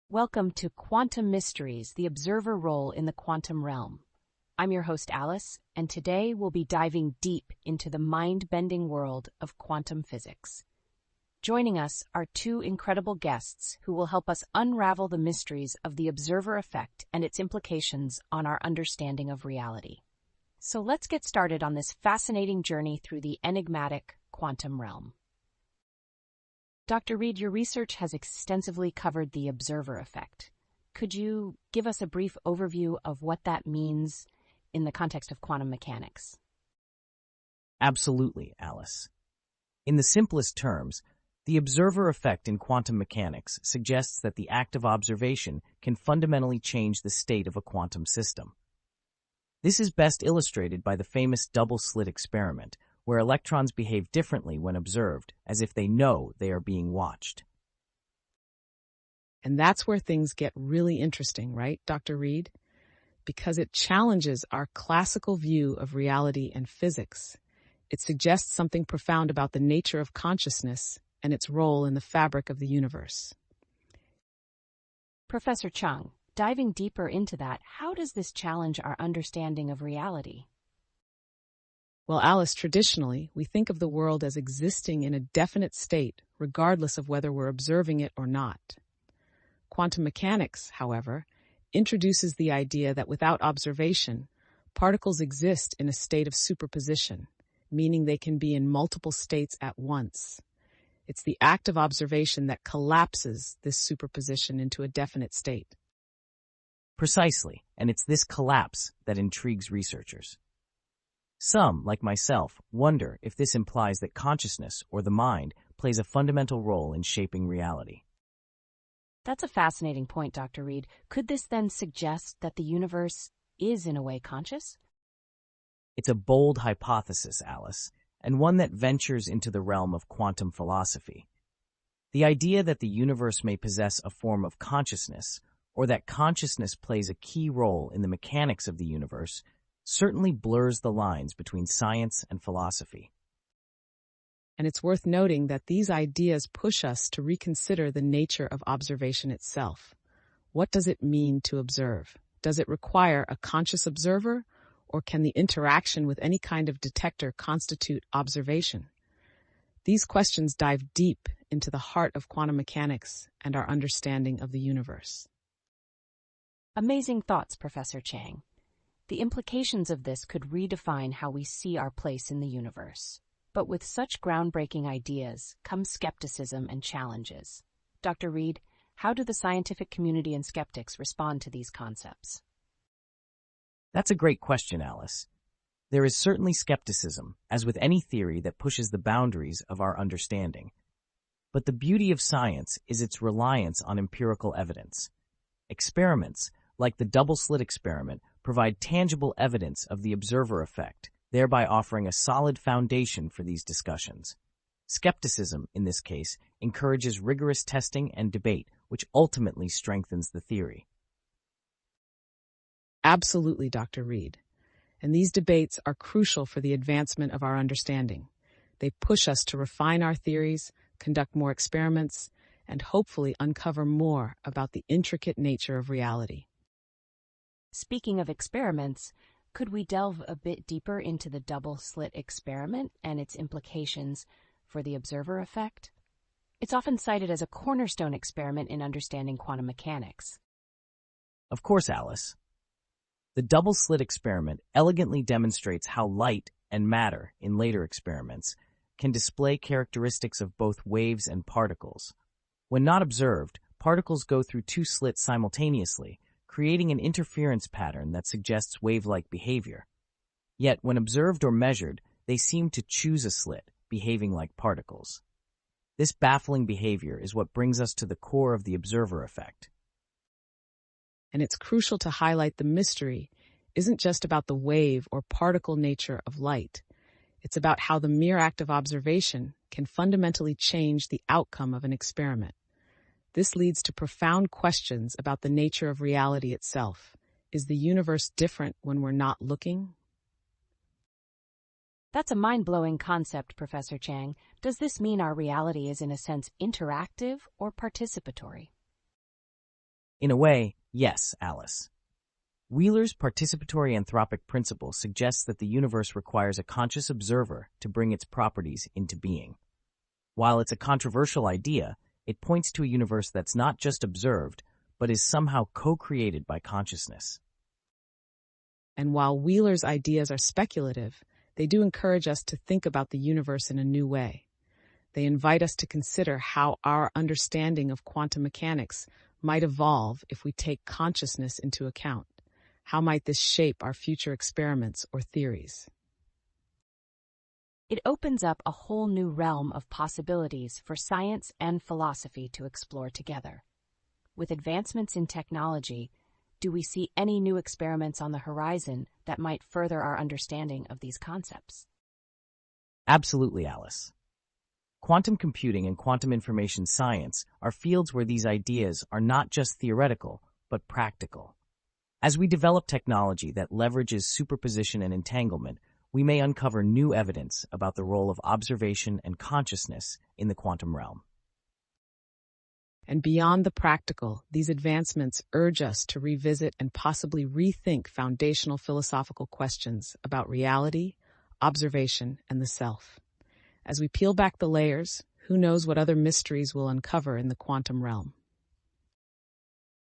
Welcome to Quantum Mysteries, the observer role in the quantum realm. I'm your host, Alice, and today we'll be diving deep into the mind-bending world of quantum physics. Joining us are two incredible guests who will help us unravel the mysteries of the observer effect and its implications on our understanding of reality. So let's get started on this fascinating journey through the enigmatic quantum realm. Dr. Reed, your research has extensively covered the observer effect. Could you give us a brief overview of what that means in the context of quantum mechanics? Absolutely, Alice. In the simplest terms, the observer effect in quantum mechanics suggests that the act of observation can fundamentally change the state of a quantum system. This is best illustrated by the famous double-slit experiment, where electrons behave differently when observed, as if they know they are being watched. And that's where things get really interesting, right, Dr. Reed? Because it challenges our classical view of reality and physics. It suggests something profound about the nature of consciousness and its role in the fabric of the universe. Professor Chung, diving deeper into that, how does this challenge our understanding of reality? Well, Alice, traditionally, we think of the world as existing in a definite state, regardless of whether we're observing it or not. Quantum mechanics, however, introduces the idea that without observation, particles exist in a state of superposition, meaning they can be in multiple states at once. It's the act of observation that collapses this superposition into a definite state. Precisely, and it's this collapse that intrigues researchers. Some, like myself, wonder if this implies that consciousness, or the mind, plays a fundamental role in shaping reality. That's a fascinating point, Dr. Reed. Could this then suggest that the universe is, in a way, conscious? It's a bold hypothesis, Alice, and one that ventures into the realm of quantum philosophy. The idea that the universe may possess a form of consciousness, or that consciousness plays a key role in the mechanics of the universe, certainly blurs the lines between science and philosophy. And it's worth noting that these ideas push us to reconsider the nature of observation itself. What does it mean to observe? Does it require a conscious observer, or can the interaction with any kind of detector constitute observation? These questions dive deep into the heart of quantum mechanics and our understanding of the universe. Amazing thoughts, Professor Chang. The implications of this could redefine how we see our place in the universe. But with such groundbreaking ideas comes skepticism and challenges. Dr. Reed, how do the scientific community and skeptics respond to these concepts? That's a great question, Alice. There is certainly skepticism, as with any theory that pushes the boundaries of our understanding. But the beauty of science is its reliance on empirical evidence. Experiments, like the double-slit experiment, provide tangible evidence of the observer effect, thereby offering a solid foundation for these discussions. Skepticism, in this case, encourages rigorous testing and debate, which ultimately strengthens the theory. Absolutely, Dr. Reed. And these debates are crucial for the advancement of our understanding. They push us to refine our theories, conduct more experiments, and hopefully uncover more about the intricate nature of reality. Speaking of experiments, could we delve a bit deeper into the double-slit experiment and its implications for the observer effect? It's often cited as a cornerstone experiment in understanding quantum mechanics. Of course, Alice. The double-slit experiment elegantly demonstrates how light and matter, in later experiments, can display characteristics of both waves and particles. When not observed, particles go through two slits simultaneously, creating an interference pattern that suggests wave-like behavior. Yet, when observed or measured, they seem to choose a slit, behaving like particles. This baffling behavior is what brings us to the core of the observer effect. And it's crucial to highlight the mystery isn't just about the wave or particle nature of light. It's about how the mere act of observation can fundamentally change the outcome of an experiment. This leads to profound questions about the nature of reality itself. Is the universe different when we're not looking? That's a mind-blowing concept, Professor Chang. Does this mean our reality is, in a sense, interactive or participatory? In a way, yes, Alice. Wheeler's participatory anthropic principle suggests that the universe requires a conscious observer to bring its properties into being. While it's a controversial idea, it points to a universe that's not just observed, but is somehow co-created by consciousness. And while Wheeler's ideas are speculative, they do encourage us to think about the universe in a new way. They invite us to consider how our understanding of quantum mechanics might evolve if we take consciousness into account. How might this shape our future experiments or theories? It opens up a whole new realm of possibilities for science and philosophy to explore together. With advancements in technology, do we see any new experiments on the horizon that might further our understanding of these concepts? Absolutely, Alice. Quantum computing and quantum information science are fields where these ideas are not just theoretical, but practical. As we develop technology that leverages superposition and entanglement, we may uncover new evidence about the role of observation and consciousness in the quantum realm. And beyond the practical, these advancements urge us to revisit and possibly rethink foundational philosophical questions about reality, observation, and the self. As we peel back the layers, who knows what other mysteries we'll uncover in the quantum realm.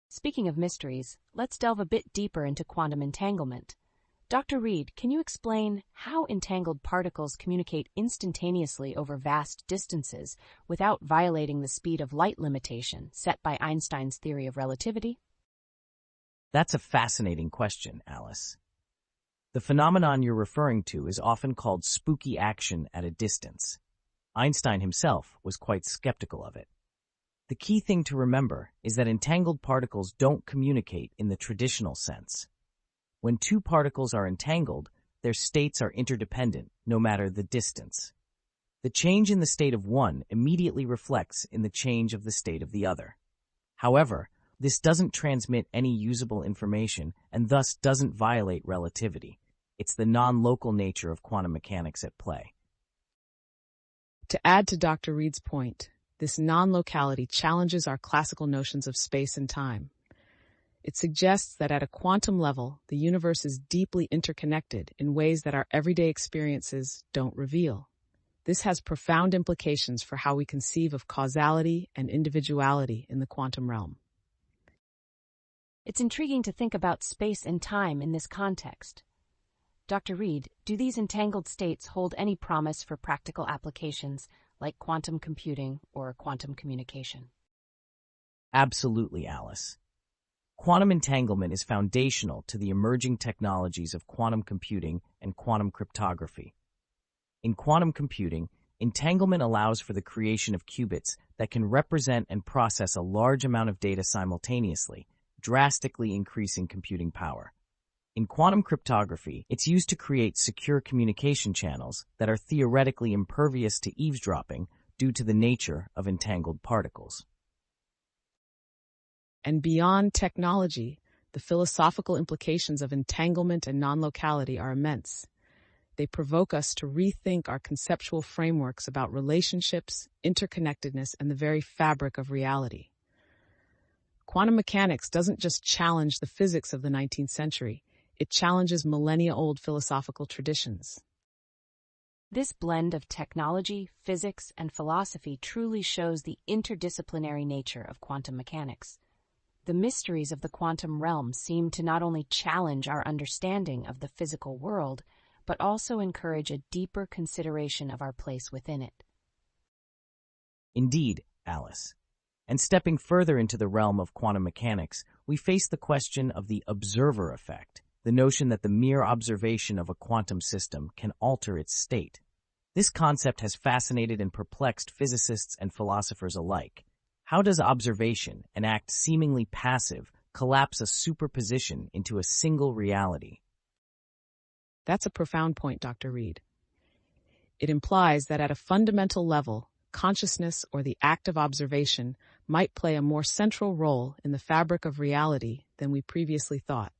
Speaking of mysteries, let's delve a bit deeper into quantum entanglement. Dr. Reed, can you explain how entangled particles communicate instantaneously over vast distances without violating the speed of light limitation set by Einstein's theory of relativity? That's a fascinating question, Alice. The phenomenon you're referring to is often called spooky action at a distance. Einstein himself was quite skeptical of it. The key thing to remember is that entangled particles don't communicate in the traditional sense. When two particles are entangled, their states are interdependent, no matter the distance. The change in the state of one immediately reflects in the change of the state of the other. However, this doesn't transmit any usable information and thus doesn't violate relativity. It's the non-local nature of quantum mechanics at play. To add to Dr. Reed's point, this non-locality challenges our classical notions of space and time. It suggests that at a quantum level, the universe is deeply interconnected in ways that our everyday experiences don't reveal. This has profound implications for how we conceive of causality and individuality in the quantum realm. It's intriguing to think about space and time in this context. Dr. Reed, do these entangled states hold any promise for practical applications like quantum computing or quantum communication? Absolutely, Alice. Quantum entanglement is foundational to the emerging technologies of quantum computing and quantum cryptography. In quantum computing, entanglement allows for the creation of qubits that can represent and process a large amount of data simultaneously, drastically increasing computing power. In quantum cryptography, it's used to create secure communication channels that are theoretically impervious to eavesdropping due to the nature of entangled particles. And beyond technology, the philosophical implications of entanglement and non-locality are immense. They provoke us to rethink our conceptual frameworks about relationships, interconnectedness, and the very fabric of reality. Quantum mechanics doesn't just challenge the physics of the 19th century, it challenges millennia-old philosophical traditions. This blend of technology, physics, and philosophy truly shows the interdisciplinary nature of quantum mechanics. The mysteries of the quantum realm seem to not only challenge our understanding of the physical world, but also encourage a deeper consideration of our place within it. Indeed, Alice. And stepping further into the realm of quantum mechanics, we face the question of the observer effect, the notion that the mere observation of a quantum system can alter its state. This concept has fascinated and perplexed physicists and philosophers alike. How does observation, an act seemingly passive, collapse a superposition into a single reality? That's a profound point, Dr. Reed. It implies that at a fundamental level, consciousness or the act of observation might play a more central role in the fabric of reality than we previously thought.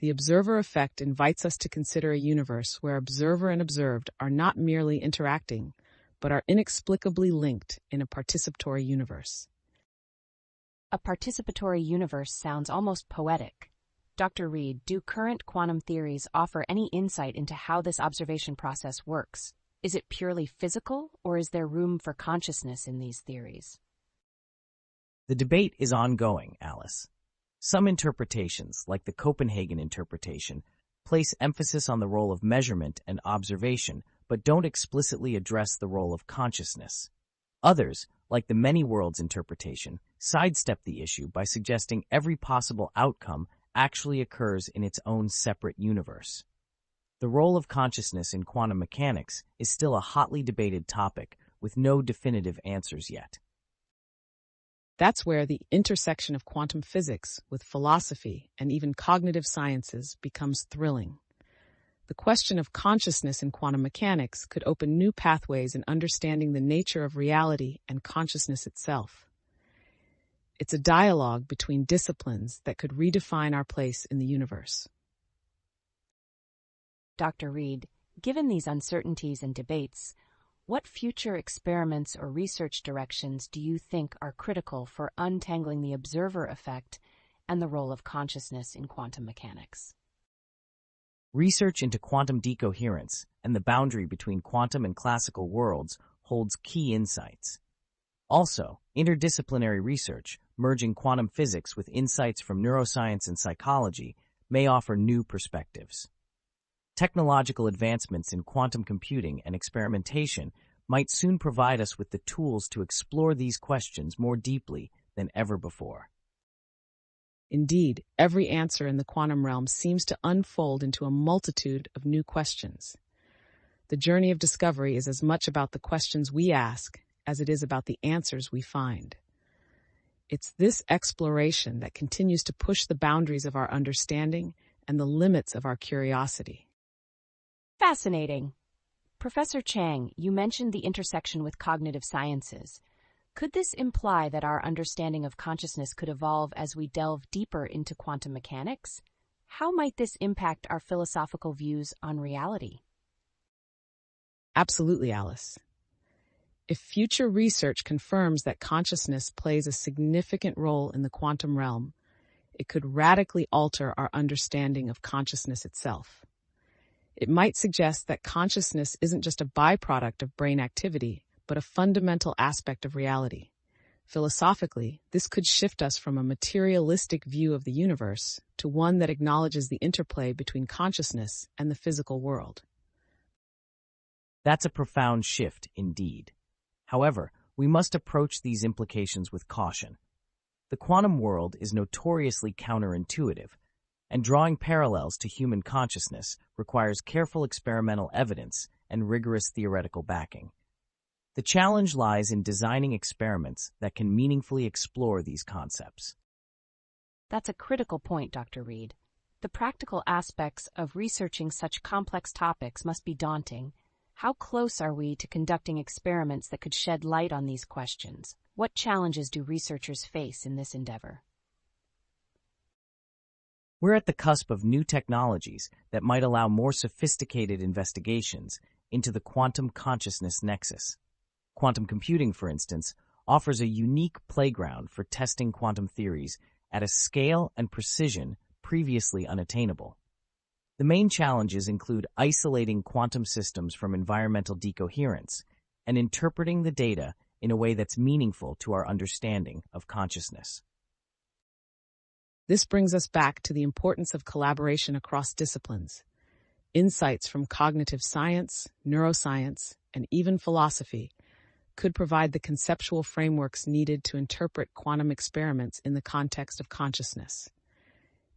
The observer effect invites us to consider a universe where observer and observed are not merely interacting, but are inexplicably linked in a participatory universe. A participatory universe sounds almost poetic. Dr. Reed, do current quantum theories offer any insight into how this observation process works? Is it purely physical, or is there room for consciousness in these theories? The debate is ongoing, Alice. Some interpretations, like the Copenhagen interpretation, place emphasis on the role of measurement and observation, but don't explicitly address the role of consciousness. Others, like the many worlds interpretation, sidestep the issue by suggesting every possible outcome actually occurs in its own separate universe. The role of consciousness in quantum mechanics is still a hotly debated topic with no definitive answers yet. That's where the intersection of quantum physics with philosophy and even cognitive sciences becomes thrilling. The question of consciousness in quantum mechanics could open new pathways in understanding the nature of reality and consciousness itself. It's a dialogue between disciplines that could redefine our place in the universe. Dr. Reed, given these uncertainties and debates, what future experiments or research directions do you think are critical for untangling the observer effect and the role of consciousness in quantum mechanics? Research into quantum decoherence and the boundary between quantum and classical worlds holds key insights. Also, interdisciplinary research, merging quantum physics with insights from neuroscience and psychology, may offer new perspectives. Technological advancements in quantum computing and experimentation might soon provide us with the tools to explore these questions more deeply than ever before. Indeed, every answer in the quantum realm seems to unfold into a multitude of new questions. The journey of discovery is as much about the questions we ask as it is about the answers we find. It's this exploration that continues to push the boundaries of our understanding and the limits of our curiosity. Fascinating. Professor Chang, you mentioned the intersection with cognitive sciences. Could this imply that our understanding of consciousness could evolve as we delve deeper into quantum mechanics? How might this impact our philosophical views on reality? Absolutely, Alice. If future research confirms that consciousness plays a significant role in the quantum realm, it could radically alter our understanding of consciousness itself. It might suggest that consciousness isn't just a byproduct of brain activity, but a fundamental aspect of reality. Philosophically, this could shift us from a materialistic view of the universe to one that acknowledges the interplay between consciousness and the physical world. That's a profound shift indeed. However, we must approach these implications with caution. The quantum world is notoriously counterintuitive, and drawing parallels to human consciousness requires careful experimental evidence and rigorous theoretical backing. The challenge lies in designing experiments that can meaningfully explore these concepts. That's a critical point, Dr. Reed. The practical aspects of researching such complex topics must be daunting. How close are we to conducting experiments that could shed light on these questions? What challenges do researchers face in this endeavor? We're at the cusp of new technologies that might allow more sophisticated investigations into the quantum consciousness nexus. Quantum computing, for instance, offers a unique playground for testing quantum theories at a scale and precision previously unattainable. The main challenges include isolating quantum systems from environmental decoherence and interpreting the data in a way that's meaningful to our understanding of consciousness. This brings us back to the importance of collaboration across disciplines. Insights from cognitive science, neuroscience, and even philosophy could provide the conceptual frameworks needed to interpret quantum experiments in the context of consciousness.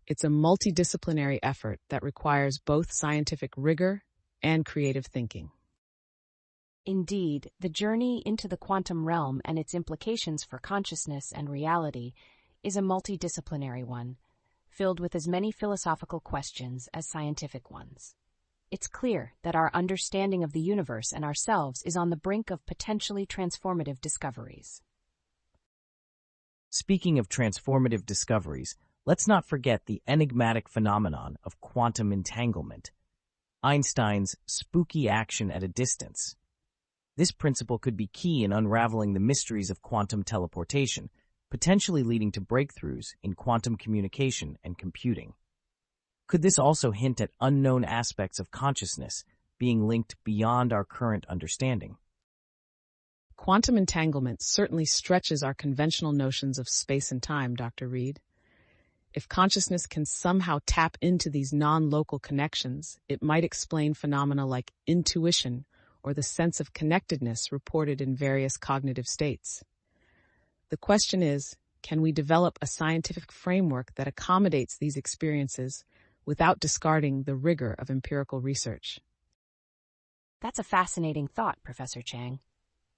It's a multidisciplinary effort that requires both scientific rigor and creative thinking. Indeed, the journey into the quantum realm and its implications for consciousness and reality is a multidisciplinary one, filled with as many philosophical questions as scientific ones. It's clear that our understanding of the universe and ourselves is on the brink of potentially transformative discoveries. Speaking of transformative discoveries, let's not forget the enigmatic phenomenon of quantum entanglement, Einstein's spooky action at a distance. This principle could be key in unraveling the mysteries of quantum teleportation, potentially leading to breakthroughs in quantum communication and computing. Could this also hint at unknown aspects of consciousness being linked beyond our current understanding? Quantum entanglement certainly stretches our conventional notions of space and time, Dr. Reed. If consciousness can somehow tap into these non-local connections, it might explain phenomena like intuition or the sense of connectedness reported in various cognitive states. The question is, can we develop a scientific framework that accommodates these experiences without discarding the rigor of empirical research? That's a fascinating thought, Professor Chang.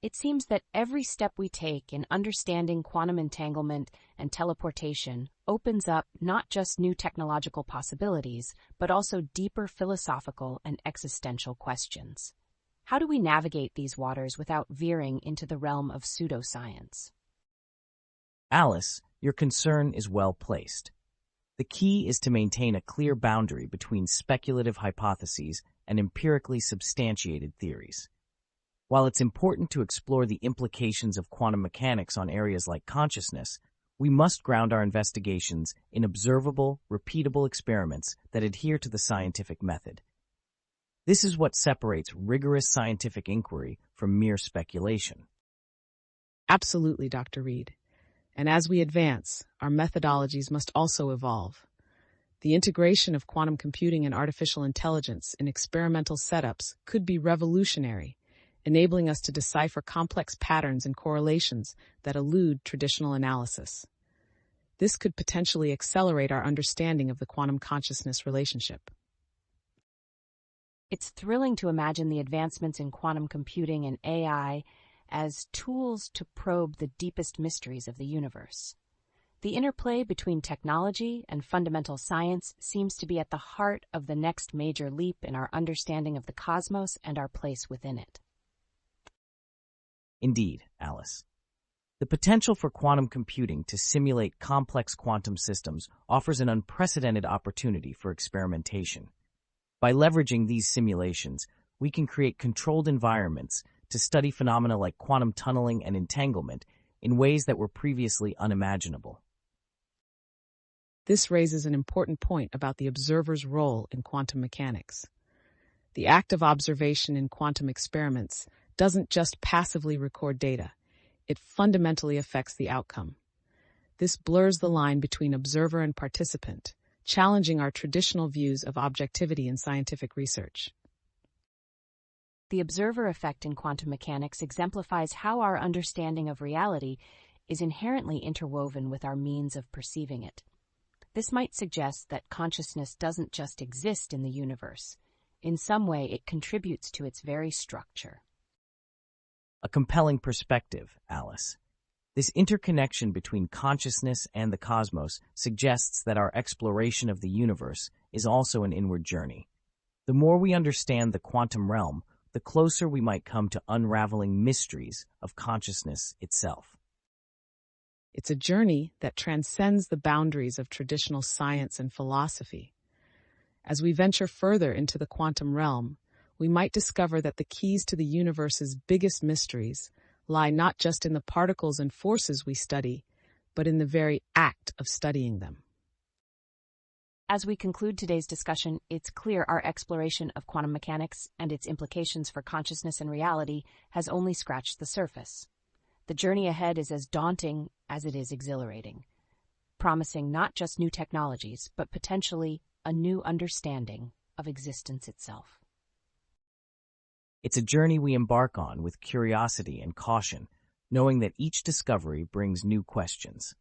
It seems that every step we take in understanding quantum entanglement and teleportation opens up not just new technological possibilities, but also deeper philosophical and existential questions. How do we navigate these waters without veering into the realm of pseudoscience? Alice, your concern is well placed. The key is to maintain a clear boundary between speculative hypotheses and empirically substantiated theories. While it's important to explore the implications of quantum mechanics on areas like consciousness, we must ground our investigations in observable, repeatable experiments that adhere to the scientific method. This is what separates rigorous scientific inquiry from mere speculation. Absolutely, Dr. Reed. And as we advance, our methodologies must also evolve. The integration of quantum computing and artificial intelligence in experimental setups could be revolutionary, enabling us to decipher complex patterns and correlations that elude traditional analysis. This could potentially accelerate our understanding of the quantum consciousness relationship. It's thrilling to imagine the advancements in quantum computing and AI as tools to probe the deepest mysteries of the universe. The interplay between technology and fundamental science seems to be at the heart of the next major leap in our understanding of the cosmos and our place within it. Indeed, Alice. The potential for quantum computing to simulate complex quantum systems offers an unprecedented opportunity for experimentation. By leveraging these simulations, we can create controlled environments to study phenomena like quantum tunneling and entanglement in ways that were previously unimaginable. This raises an important point about the observer's role in quantum mechanics. The act of observation in quantum experiments doesn't just passively record data, it fundamentally affects the outcome. This blurs the line between observer and participant, challenging our traditional views of objectivity in scientific research. The observer effect in quantum mechanics exemplifies how our understanding of reality is inherently interwoven with our means of perceiving it. This might suggest that consciousness doesn't just exist in the universe. In some way, it contributes to its very structure. A compelling perspective, Alice. This interconnection between consciousness and the cosmos suggests that our exploration of the universe is also an inward journey. The more we understand the quantum realm, the closer we might come to unraveling mysteries of consciousness itself. It's a journey that transcends the boundaries of traditional science and philosophy. As we venture further into the quantum realm, we might discover that the keys to the universe's biggest mysteries lie not just in the particles and forces we study, but in the very act of studying them. As we conclude today's discussion, it's clear our exploration of quantum mechanics and its implications for consciousness and reality has only scratched the surface. The journey ahead is as daunting as it is exhilarating, promising not just new technologies, but potentially a new understanding of existence itself. It's a journey we embark on with curiosity and caution, knowing that each discovery brings new questions.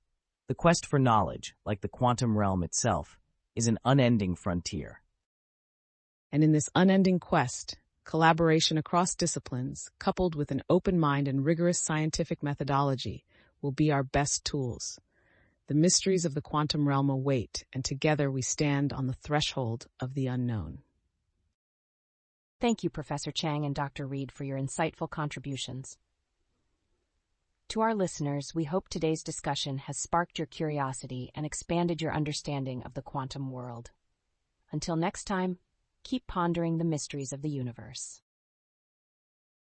The quest for knowledge, like the quantum realm itself, is an unending frontier. And in this unending quest, collaboration across disciplines, coupled with an open mind and rigorous scientific methodology, will be our best tools. The mysteries of the quantum realm await, and together we stand on the threshold of the unknown. Thank you, Professor Chang and Dr. Reed, for your insightful contributions. To our listeners, we hope today's discussion has sparked your curiosity and expanded your understanding of the quantum world. Until next time, keep pondering the mysteries of the universe.